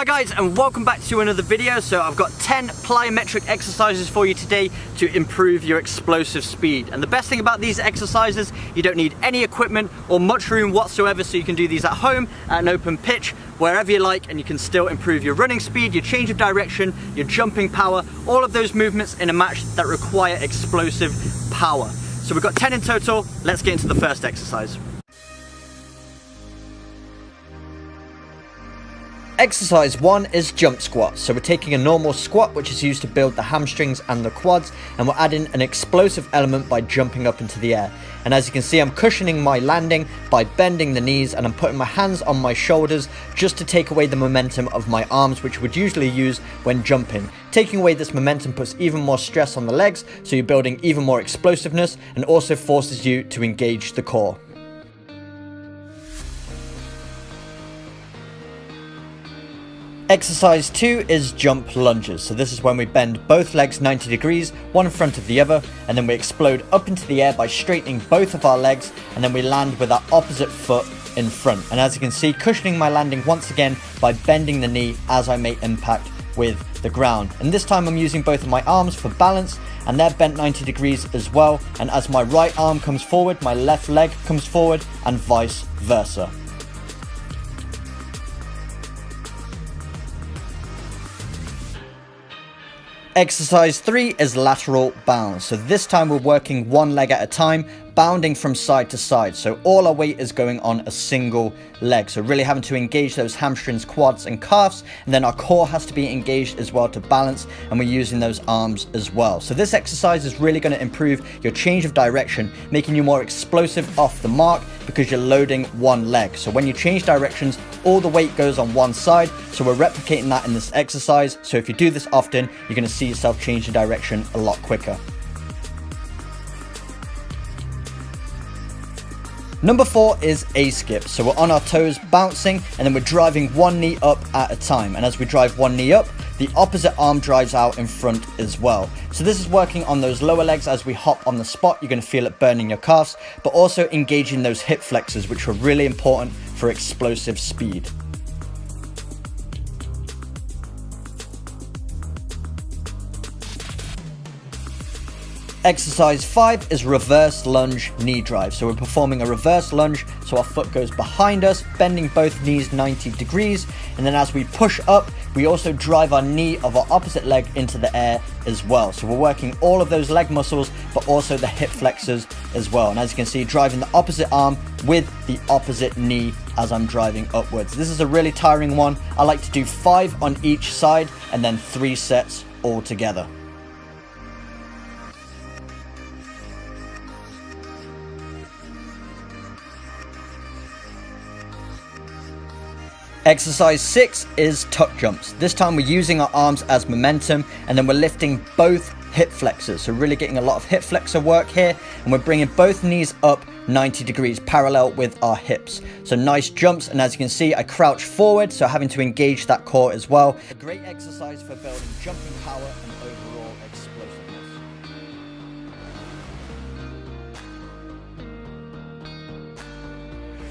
Hi guys, and welcome back to another video. So I've got 10 plyometric exercises for you today to improve your explosive speed. And the best thing about these exercises, you don't need any equipment or much room whatsoever, so you can do these at home, at an open pitch, wherever you like, and you can still improve your running speed, your change of direction, your jumping power, all of those movements in a match that require explosive power. So we've got 10 in total. Let's get into the first exercise. Exercise 1 is jump squat. So we're taking a normal squat, which is used to build the hamstrings and the quads, and we're adding an explosive element by jumping up into the air. And as you can see, I'm cushioning my landing by bending the knees, and I'm putting my hands on my shoulders just to take away the momentum of my arms, which would usually use when jumping. Taking away this momentum puts even more stress on the legs, so you're building even more explosiveness, and also forces you to engage the core. Exercise 2 is jump lunges. So this is when we bend both legs 90 degrees, one in front of the other, and then we explode up into the air by straightening both of our legs, and then we land with our opposite foot in front. And as you can see, cushioning my landing once again by bending the knee as I make impact with the ground. And this time I'm using both of my arms for balance, and they're bent 90 degrees as well. And as my right arm comes forward, my left leg comes forward, and vice versa. Exercise 3 is lateral bounds. So this time we're working one leg at a time, bounding from side to side. So all our weight is going on a single leg. So really having to engage those hamstrings, quads and calves. And then our core has to be engaged as well to balance. And we're using those arms as well. So this exercise is really going to improve your change of direction, making you more explosive off the mark because you're loading one leg. So when you change directions, all the weight goes on one side. So we're replicating that in this exercise. So if you do this often, you're going to see yourself change the direction a lot quicker. Number 4 is a skip. So we're on our toes bouncing, and then we're driving one knee up at a time. And as we drive one knee up, the opposite arm drives out in front as well. So this is working on those lower legs. As we hop on the spot, you're going to feel it burning your calves, but also engaging those hip flexors, which are really important for explosive speed. Exercise 5 is reverse lunge knee drive. So we're performing a reverse lunge, so our foot goes behind us, bending both knees 90 degrees. And then as we push up, we also drive our knee of our opposite leg into the air as well. So we're working all of those leg muscles, but also the hip flexors as well. And as you can see, driving the opposite arm with the opposite knee as I'm driving upwards. This is a really tiring one. I like to do 5 on each side and then 3 sets all together. Exercise 6 is tuck jumps. This time we're using our arms as momentum, and then we're lifting both hip flexors. So really getting a lot of hip flexor work here, and we're bringing both knees up 90 degrees parallel with our hips. So nice jumps, and as you can see, I crouch forward, so having to engage that core as well. A great exercise for building jumping power and overall explosiveness.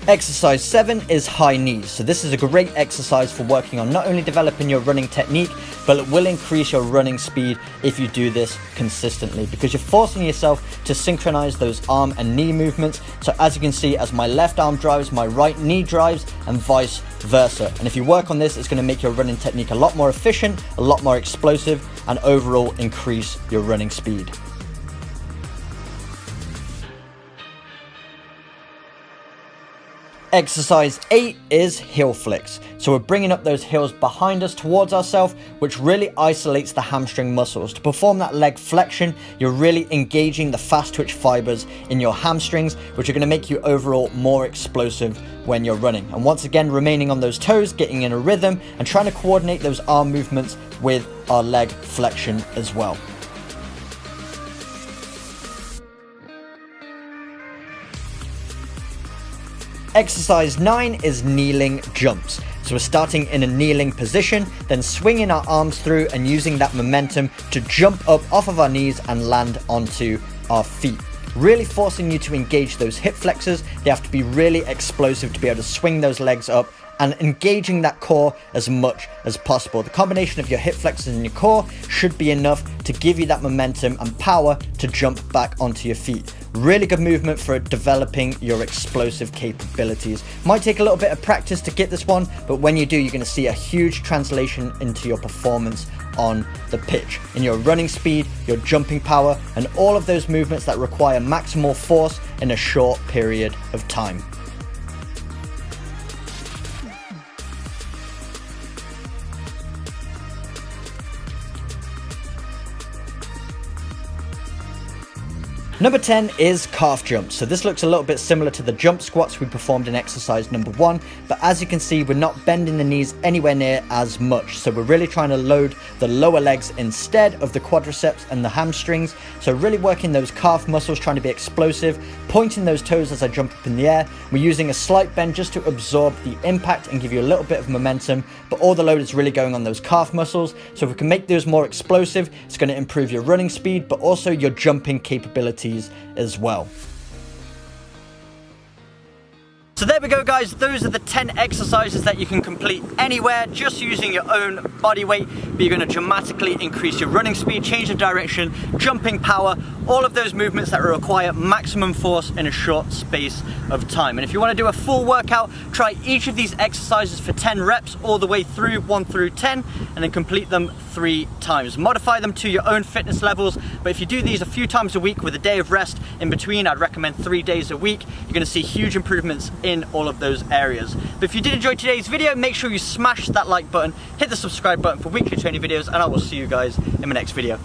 Exercise 7 is high knees. So this is a great exercise for working on not only developing your running technique, but it will increase your running speed if you do this consistently, because you're forcing yourself to synchronize those arm and knee movements. So as you can see, as my left arm drives, my right knee drives, and vice versa. And if you work on this, it's going to make your running technique a lot more efficient, a lot more explosive, and overall increase your running speed. Exercise 8 is heel flicks. So we're bringing up those heels behind us towards ourselves, which really isolates the hamstring muscles. To perform that leg flexion, you're really engaging the fast twitch fibers in your hamstrings, which are going to make you overall more explosive when you're running. And once again, remaining on those toes, getting in a rhythm, and trying to coordinate those arm movements with our leg flexion as well. Exercise 9 is kneeling jumps. So we're starting in a kneeling position, then swinging our arms through and using that momentum to jump up off of our knees and land onto our feet. Really forcing you to engage those hip flexors. They have to be really explosive to be able to swing those legs up and engaging that core as much as possible. The combination of your hip flexors and your core should be enough to give you that momentum and power to jump back onto your feet. Really good movement for developing your explosive capabilities. Might take a little bit of practice to get this one, but when you do, you're going to see a huge translation into your performance on the pitch, in your running speed, your jumping power, and all of those movements that require maximal force in a short period of time. Number 10 is calf jumps. So this looks a little bit similar to the jump squats we performed in exercise number 1, but as you can see, we're not bending the knees anywhere near as much. So we're really trying to load the lower legs instead of the quadriceps and the hamstrings. So really working those calf muscles, trying to be explosive, pointing those toes as I jump up in the air. We're using a slight bend just to absorb the impact and give you a little bit of momentum, but all the load is really going on those calf muscles. So if we can make those more explosive, it's going to improve your running speed, but also your jumping capabilities as well. So there we go, guys. Those are the 10 exercises that you can complete anywhere just using your own body weight, but you're going to dramatically increase your running speed, change the direction, jumping power, all of those movements that require maximum force in a short space of time. And if you want to do a full workout, try each of these exercises for 10 reps all the way through 1 through 10, and then complete them 3 times. Modify them to your own fitness levels, but if you do these a few times a week with a day of rest in between, I'd recommend 3 days a week. You're going to see huge improvements in all of those areas. But if you did enjoy today's video, make sure you smash that like button, hit the subscribe button for weekly training videos, and I will see you guys in my next video.